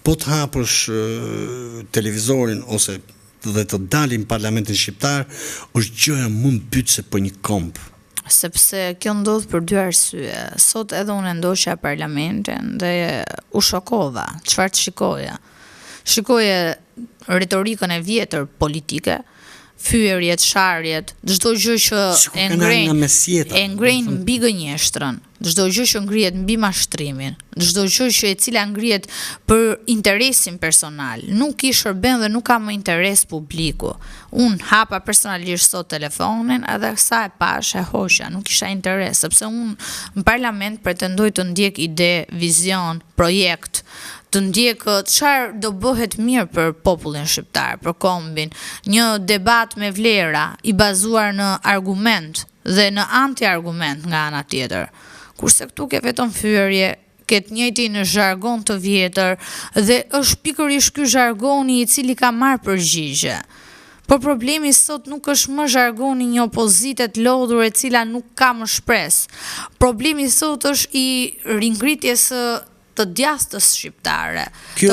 po të hapësh televizorin ose dhe të dalin parlamentin shqiptar, është gjëja më mbytëse për një komp. Sepse kjo ndodh për dy arsye. Sot edhe unë ndoqja parlamentin dhe u shokova. Çfarë shikoja? Shikoje retorikën e vjetër politike, fyerjet, sharjet, çdo gjë që e ngrenë mbi gënjeshtrën, çdo gjë që ngrihet mbi mashtrimin, çdo gjë që e cila ngrihet për interesin personal, nuk i shërben dhe nuk ka më interes publiku. Unë hapa personalisht sot telefonin edhe sa e pash e hoqja, nuk kisha interes, sepse unë në parlament pretendoj të ndjek ide, vizion, projekt, të ndjek çfarë do bëhet mirë për popullin shqiptar, për kombin, një debat me vlera i bazuar në argument dhe në anti-argument nga ana tjetër. Kurse këtu ke vetëm fyerje, ke të njëjtin zhargon të vjetër dhe është pikërisht ky zhargoni i cili ka marrë përgjigje. Por problemi sot nuk është më zhargoni një opozite të lodhur e cila nuk ka më shpresë. Problemi sot është i ringritjes të djastës shqiptare, të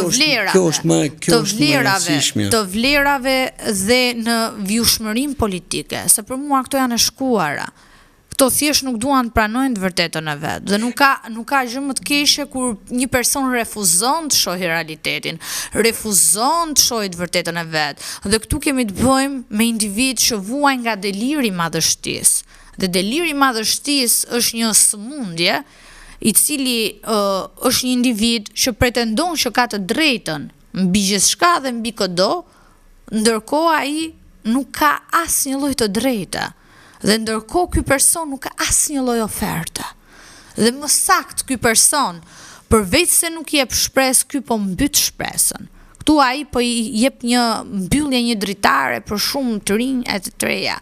vlerave dhe në vjushmërinë politike, se për mua këto janë e shkuara. Këto thjesht nuk duan të pranojnë të vërtetën e vet, dhe nuk ka gjë më të keqe kur një person refuzon të shohë realitetin, refuzon të shohë të vërtetën e vet. Dhe këtu kemi të bëjmë me individ që vuajnë nga deliri i madhështisë. Dhe deliri i madhështisë është një sëmundje i cili është një individ që pretendon që ka të drejtën mbi gjithçka dhe mbi çdo, ndërkohë ai nuk ka asnjë lloj të drejtë. Dhe ndërkohë ky person nuk ka asnjë lloj oferte. Dhe më saktë ky person, përveç se nuk jep shpresë, ky po mbyt shpresën. Këtu ai po i jep një mbyllje, një dritare për shumë të rinj e të treja.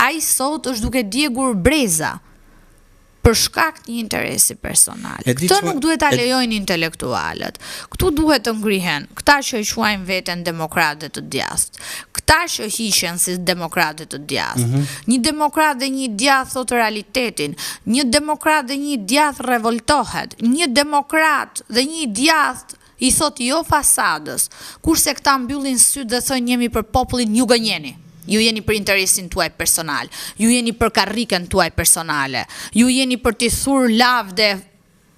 Ai sot është duke djegur breza për shkak të një interesi personal. Këtë nuk duhet ta lejojnë intelektualët. Këtu duhet të ngrihen këta që i quajnë veten demokratë të djathtë, këta që hiqen si demokratë të djathtë. Një demokrat dhe një djathtë thotë realitetin, një demokrat dhe një djathtë revoltohet, një demokrat dhe një djathtë i thotë jo fasadës, kurse këta mbyllin sytë dhe thonë jemi për popullin, ju gënjeni. Ju jeni për interesin tuaj personal, ju jeni për karriken tuaj personale, ju jeni për t'i thur lavde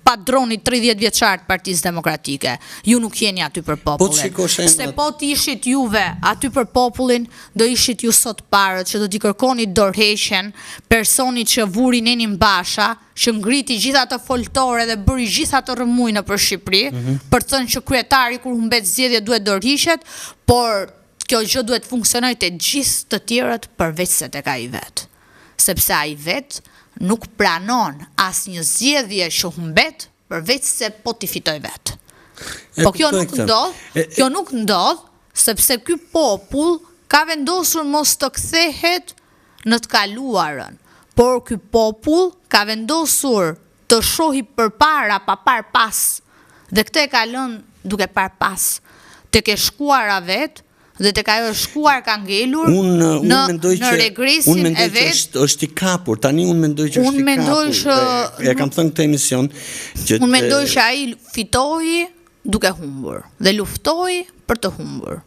padronit 30 vjeçar të Partisë Demokratike. Ju nuk jeni aty për popullin. Se po t'ishit juve aty për popullin, do ishit ju sot parët që do t'i kërkoni dorëheqjen personit që vuri Nenin Basha, që ngriti gjitha të foltore dhe bëri gjitha të rëmujnë për Shqipëri, për të thënë që kryetari kur humbet zgjedhje duhet dorëhiqet, por kjo gjë duhet funksionoj të gjithë të tjerët përveç se tek ai vet. Sepse ai vet nuk pranon asnjë zgjedhje që humbet përveç se po t'i fitoj vet. Po kjo nuk ndodh, sepse ky popull ka vendosur mos të kthehet në të kaluarën, por ky popull ka vendosur të shohë përpara pa par pas. Dhe këtë e ka lënë duke par pas. Tek e shkuara vet, dhe tek ajo shkuar ka ngelur në regresin e vet. Është i kapur, tani unë mendoj që është i kapur. Ja kam thënë këtë emision. Unë mendoj që ai fitoi duke humbur dhe luftoi për të humbur.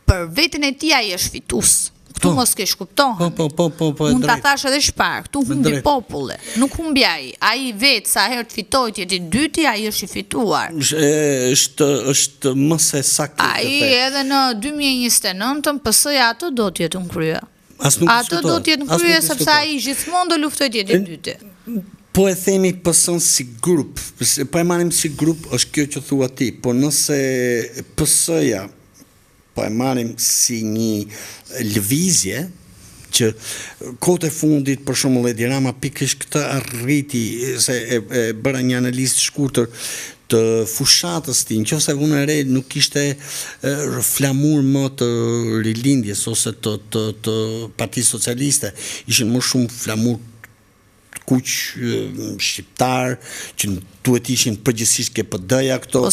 Për veten e tij ai është fitues. Këtu mos kesh kuptohen. Mund ta thash edhe çfarë, këtu humbi populli, nuk humbi ai. Ai vetë sa herë të fitoi ti i dyti, ai është i fituar. Është më se saktë. Ai edhe në 2029 PS-ja atë do të jetë në krye. Atë do të jetë në krye sepse ai gjithmonë do luftoj të jetë i dyti. Po e themi PS-n si grup, po e marrim si grup është kjo që thua ti, po nëse PS-ja po e marrim si një lëvizje që kohët e fundit për shembull Edi Rama pikërisht këtë arriti se e bëra një analizë shkurtër të fushatës ti, nëse unë re nuk kishte flamur më të rilindjes ose të Partisë Socialiste, ishin më shumë flamur kuq shqiptar që duhet ishin përgjithsisht ke PD-ja këto,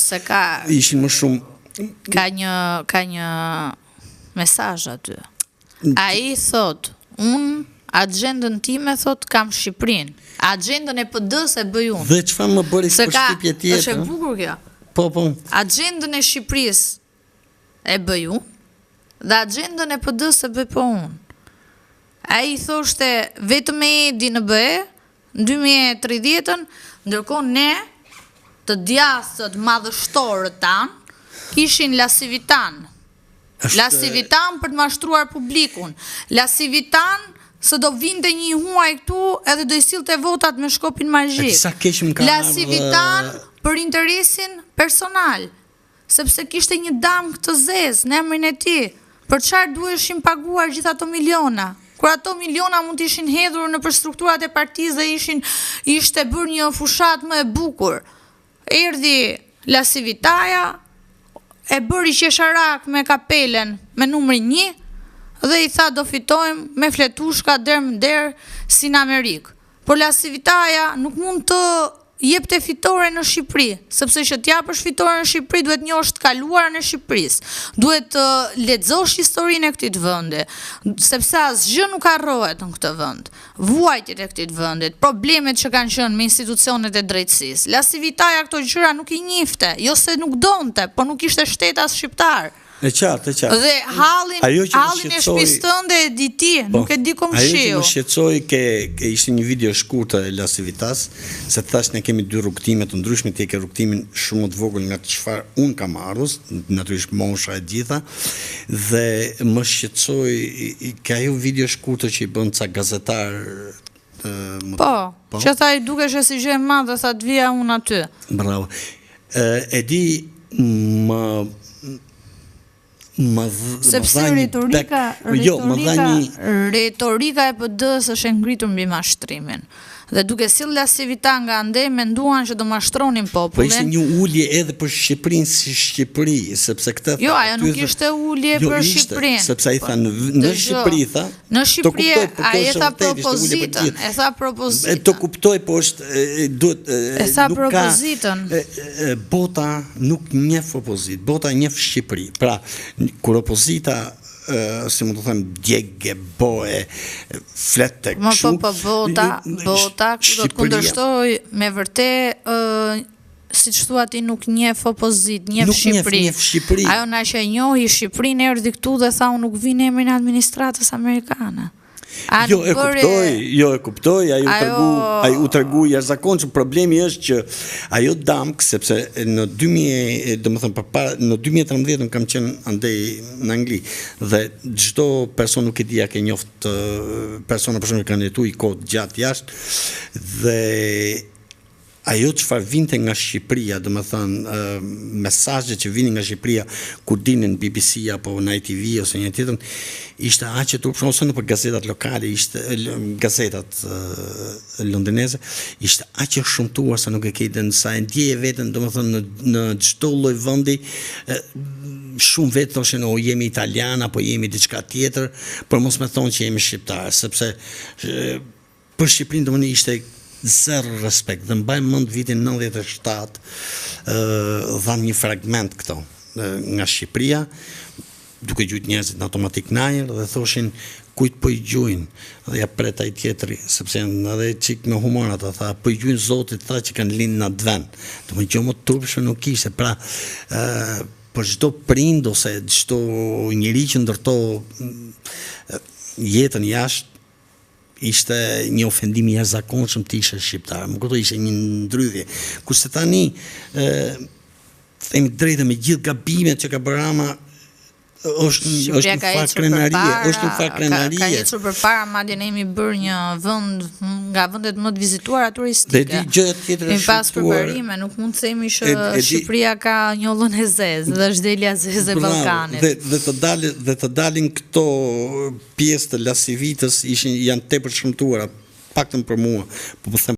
ishin më shumë. Ka një mesazh aty. Ai thot, unë agjendën time thot kam Shqipërinë. Agjendën e PD-s e bëj unë. Dhe çfarë më bëri përshtypje tjetër? Është e bukur kjo. Po. Agendën e Shqipërisë e bëj unë, dhe agendën e PD-s e bëj po unë. Ai thoshte vetëm Edi në BE në 2030-ën, ndërkohë ne të djastët madhështorët tanë kishin lasivitan. Lasivitan për të mashtruar publikun. Lasivitan se do vinte një huaj këtu edhe do i sillte votat me shkopin magjik. Lasivitan për interesin personal, sepse kishte një dam këtë zez në emrin e tij. Për çfarë duheshin paguar gjithë ato miliona? Kur ato miliona mund të ishin hedhur në për strukturat e partisë dhe ishte bërë një fushat më e bukur. Erdhi Lasivitaja, e bëri qesharak me kapelen me numrin 1 dhe i tha do fitojmë me fletushka der më der si në Amerikë. Por Lasivitaja nuk mund të jepte fitore në Shqipëri, sepse që t'japësh fitore në Shqipëri duhet njohësh të kaluarën e Shqipërisë, duhet të lexosh historinë e këtij vendi, sepse asgjë nuk harrohet në këtë vend. Vuajtjet e këtij vendi, problemet që kanë qenë me institucionet e drejtësisë. Lasivitaja këto gjëra nuk i njifte, jo se nuk donte, por nuk ishte shtetas shqiptar. E qartë. Dhe hallin e shtëpisë tënde e di ti, nuk e di kom shiu. Ajo që më shqetësoi ke ishte një video shkurtër e Lasivitas, se thash ne kemi 2 rrugtime të ndryshme, ti ke rrugtimin shumë të vogël nga çfarë un kam ardhur, natyrisht mosha e gjitha, dhe më shqetësoi ke ajo video shkurtër që i bën ca gazetar. Që tha i dukesh si gjë e madhe, tha të vija unë aty. Bravo. E di sepse retorika e PD-s është ngritur mbi mashtrimin. Dhe duke sill Lasivita nga ande, menduan që do mashtronin popullin. Po ishte një ulje edhe për Shqipërinë si Shqipëri, sepse këtë jo, ajo nuk ishte ulje për Shqipërinë. Sepse ai tha në Shqipëri, tha. Në Shqipëri ai e tha propozitën, Të kuptoj, po është duhet e tha propozitën. Bota nuk njeh opozitë, bota njeh Shqipëri. Pra, kur opozita si mund të them djegë, boe, flete, kështu. Bota, do të kundërshtoj me vërtet, siç thua ti nuk njeh opozitë, njeh Shqipëri. Ajo na që e njohi Shqipërinë erdhi këtu dhe tha unë nuk vi në emrin e administratës amerikane. Jo e kuptoj, ai u tregu jashtëzakonshëm. Problemi është që ajo damk, sepse në 2013 kam qenë andej në Angli dhe çdo person nuk e di a ke njoft persona për shembull kanë jetuar i kohë gjatë jashtë dhe ajo çfarë vinte nga Shqipëria, domethënë mesazhet që vinin nga Shqipëria kur dinin BBC apo në ITV ose një tjetër, ishte aq e turpshme ose nëpër gazetat lokale, ishte gazetat londineze, ishte aq e shumtuar sa nuk e ke idën sa e ndjeje veten, domethënë në çdo lloj vendi shumë vetë thoshin o jemi italian apo jemi diçka tjetër, por mos më thonë që jemi shqiptar, sepse për Shqipërinë domethënë ishte zero respekt. Dhe mbaj mend vitin 97 dhanë një fragment këto nga Shqipëria, duke gjujt njerëzit në automatik në ajër dhe thoshin kujt po i gjujnë, dhe ja pret ai tjetri, sepse edhe çik me humor ata tha po i gjujnë Zotit, tha që kanë lind në advent. Do më gjë më turpshme nuk ishte. Pra për çdo prind ose çdo njeri që ndërto jetën jashtë ishte një ofendim i jashtëzakonshëm të ishe shqiptar. Më kuptoj, ishte një ndrydhje. Kurse tani themi drejtë me gjithë gabimet që ka bërë Rama, është një fakt krenarie. Ka ecur përpara, madje ne kemi bërë një vend nga vendet më të vizituara turistike. Dhe gjëja tjetër është pas përparime, nuk mund të themi që Shqipëria ka njollën e zezë dhe është delja zezë e Ballkanit. Dhe të dalin këto pjesë të Lasivitës janë tepër shëmtuara, paktën për mua, po them